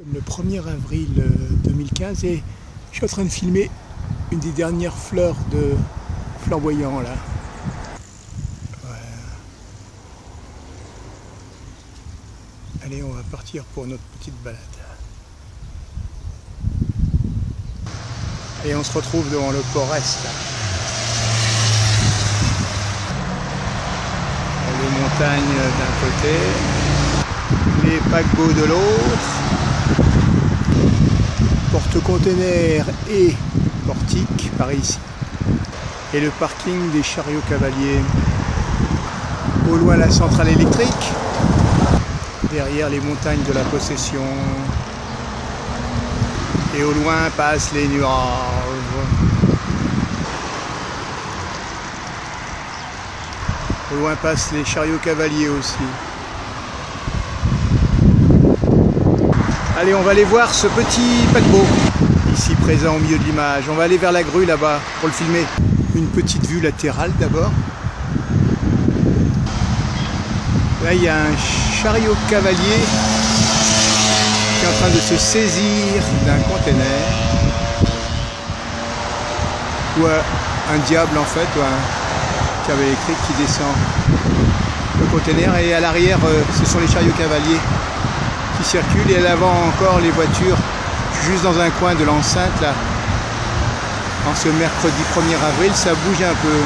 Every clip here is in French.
Le 1er avril 2015 et je suis en train de filmer une des dernières fleurs de flamboyant là. Voilà. Allez, on va partir pour notre petite balade. Et on se retrouve devant le port Est. Les montagnes d'un côté, les paquebots de l'autre. Porte-containers et portique par ici. Et le parking des chariots cavaliers. Au loin la centrale électrique. Derrière les montagnes de la Possession. Et au loin passent les nuages. Au loin passent les chariots cavaliers aussi. Allez, on va aller voir ce petit paquebot, ici présent au milieu de l'image. On va aller vers la grue là-bas pour le filmer. Une petite vue latérale d'abord. Là, il y a un chariot cavalier qui est en train de se saisir d'un container. Ou un diable en fait, ou un câble électrique qui descend le container. Et à l'arrière, ce sont les chariots cavaliers qui circulent, et à l'avant encore les voitures, juste dans un coin de l'enceinte là. En ce mercredi 1er avril, ça bouge un peu.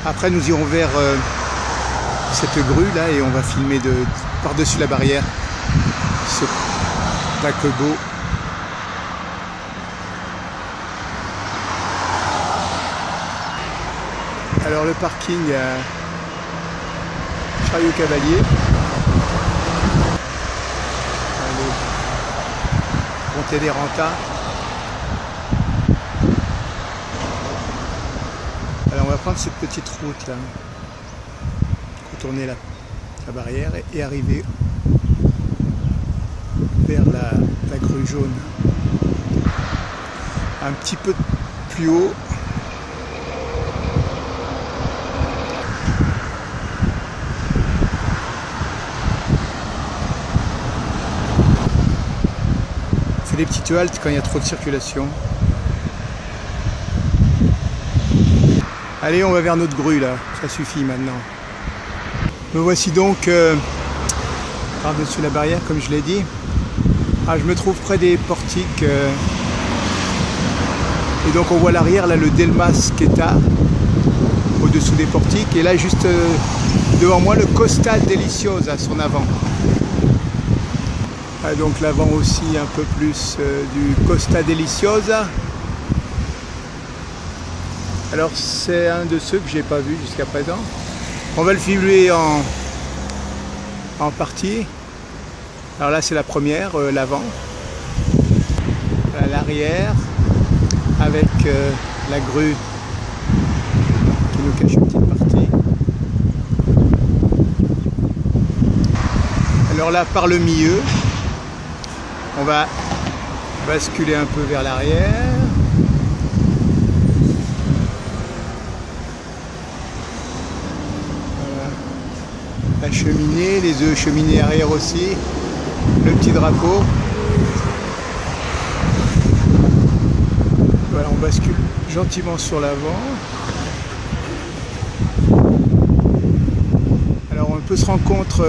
Après nous irons vers cette grue là et on va filmer par-dessus la barrière ce paquebot. Alors le parking, il y a chariot cavalier, le container renta. Alors on va prendre cette petite route là, contourner la barrière et arriver vers la grue jaune. Un petit peu plus haut. Des petites haltes quand il y a trop de circulation. Allez, on va vers notre grue là, ça suffit maintenant. Me voici donc par-dessus la barrière, comme je l'ai dit. Je me trouve près des portiques. Et donc on voit l'arrière, là, le Delmas Queta, au-dessous des portiques. Et là, juste devant moi, le Costa Deliciosa à son avant. Donc l'avant aussi un peu plus du Costa Deliciosa. Alors c'est un de ceux que j'ai pas vu jusqu'à présent. On va le filmer en partie. Alors là c'est la première, l'avant. L'arrière avec la grue qui nous cache une petite partie. Alors là par le milieu. On va basculer un peu vers l'arrière. Voilà. La cheminée, les œufs cheminées arrière aussi. Le petit drapeau. Voilà, on bascule gentiment sur l'avant. Alors on peut se rendre compte,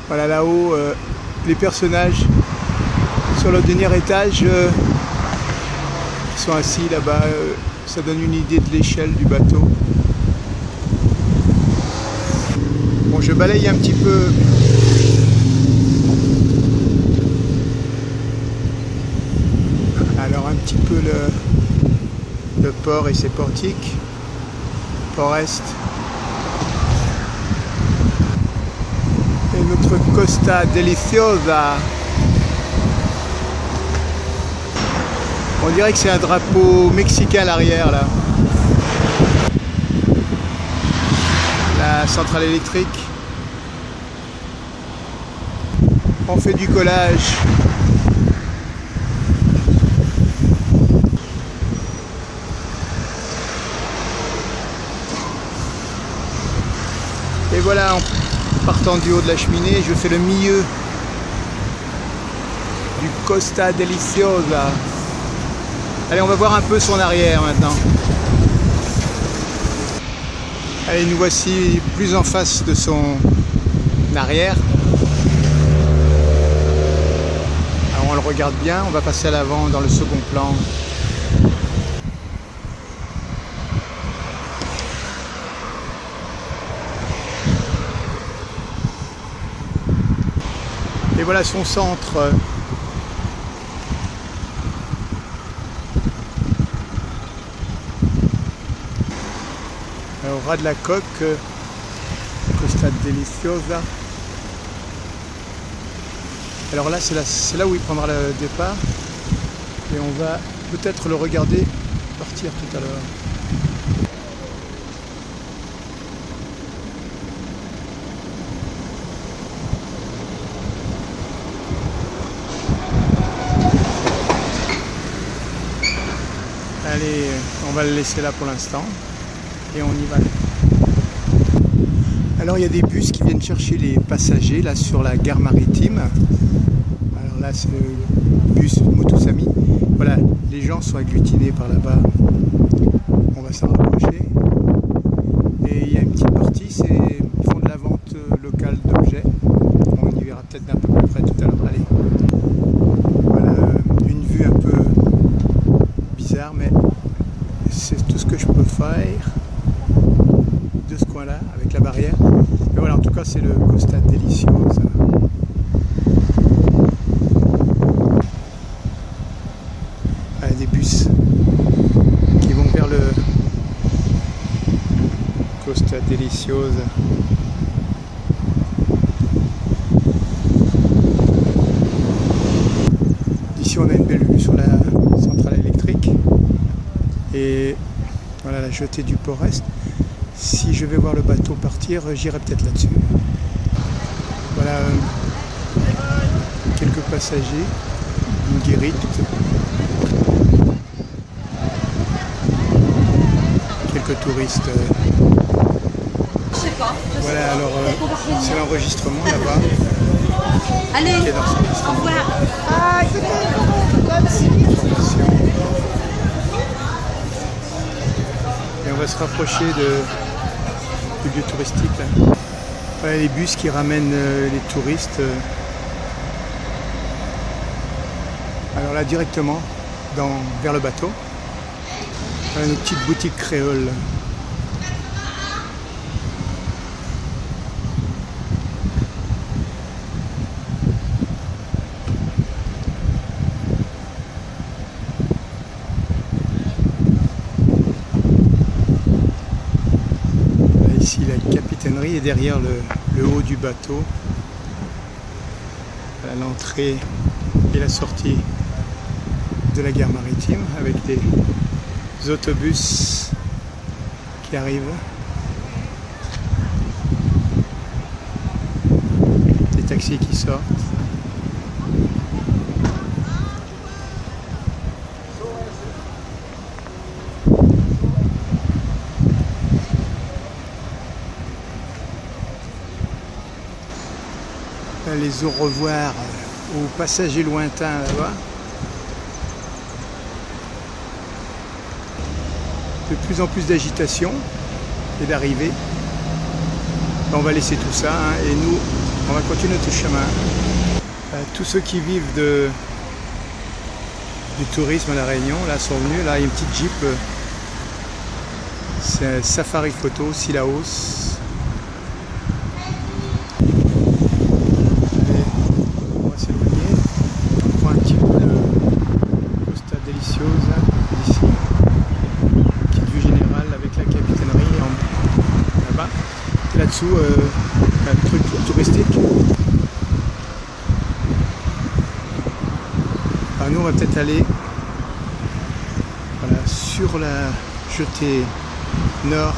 voilà là-haut, les personnages sur le dernier étage qui sont assis là-bas, ça donne une idée de l'échelle du bateau. Bon, je balaye un petit peu alors un petit peu le port et ses portiques, port Est. Et notre Costa Deliciosa. On dirait que c'est un drapeau mexicain à l'arrière là. La centrale électrique. On fait du collage. Et voilà, en partant du haut de la cheminée, je fais le milieu du Costa Deliciosa. Allez, on va voir un peu son arrière maintenant. Allez, nous voici plus en face de son arrière. Alors on le regarde bien, on va passer à l'avant dans le second plan. Et voilà son centre. Au ras de la coque, Costa Deliciosa. Alors là, c'est là où il prendra le départ. Et on va peut-être le regarder partir tout à l'heure. Allez, on va le laisser là pour l'instant. Et on y va. Alors il y a des bus qui viennent chercher les passagers là sur la gare maritime. Alors là c'est le bus Motosami. Voilà, les gens sont agglutinés par là-bas. On va s'en rapprocher. Et il y a une petite partie, ils font de la vente locale d'objets. On y verra peut-être d'un peu plus près tout à l'heure. Allez. Voilà une vue un peu bizarre, mais c'est tout ce que je peux faire de ce coin là avec la barrière. Mais voilà, en tout cas c'est le Costa Deliciosa. Voilà, des bus qui vont vers le Costa Deliciosa. Ici on a une belle vue sur la centrale électrique et voilà la jetée du Port-Est. Si je vais voir le bateau partir, j'irai peut-être là-dessus. Voilà quelques passagers, une guérite, quelques touristes. Voilà, alors c'est l'enregistrement là-bas. Allez, au revoir. Et on va se rapprocher du lieu touristique là. Voilà les bus qui ramènent les touristes. Alors là directement vers le bateau. Voilà une petite boutique créole. Ici la capitainerie est derrière le haut du bateau. L'entrée et la sortie de la gare maritime avec des autobus qui arrivent. Des taxis qui sortent. Les au revoir aux passagers lointains là-bas. De plus en plus d'agitation et d'arrivée. On va laisser tout ça hein, et nous on va continuer notre chemin. Tous ceux qui vivent du tourisme à La Réunion là sont venus. Là il y a une petite Jeep. C'est Safari Photo, Silaos. Là-dessous, un truc touristique. Alors nous on va peut-être aller voilà, sur la jetée nord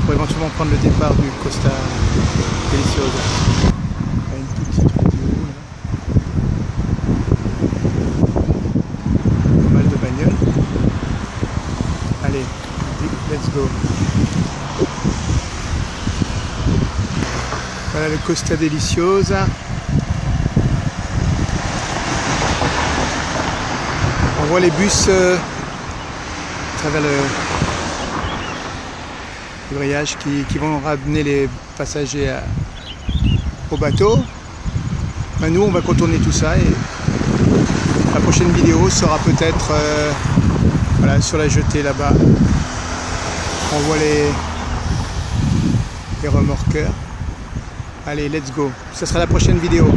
pour éventuellement prendre le départ du Costa Deliciosa. Une toute petite vidéo là. Pas mal de bagnoles. Allez, let's go. Voilà le Costa Deliciosa. On voit les bus à travers le grillage qui vont ramener les passagers au bateau. Ben, nous on va contourner tout ça et la prochaine vidéo sera peut-être voilà, sur la jetée là-bas. On voit les remorqueurs. Allez, let's go. Ça sera la prochaine vidéo.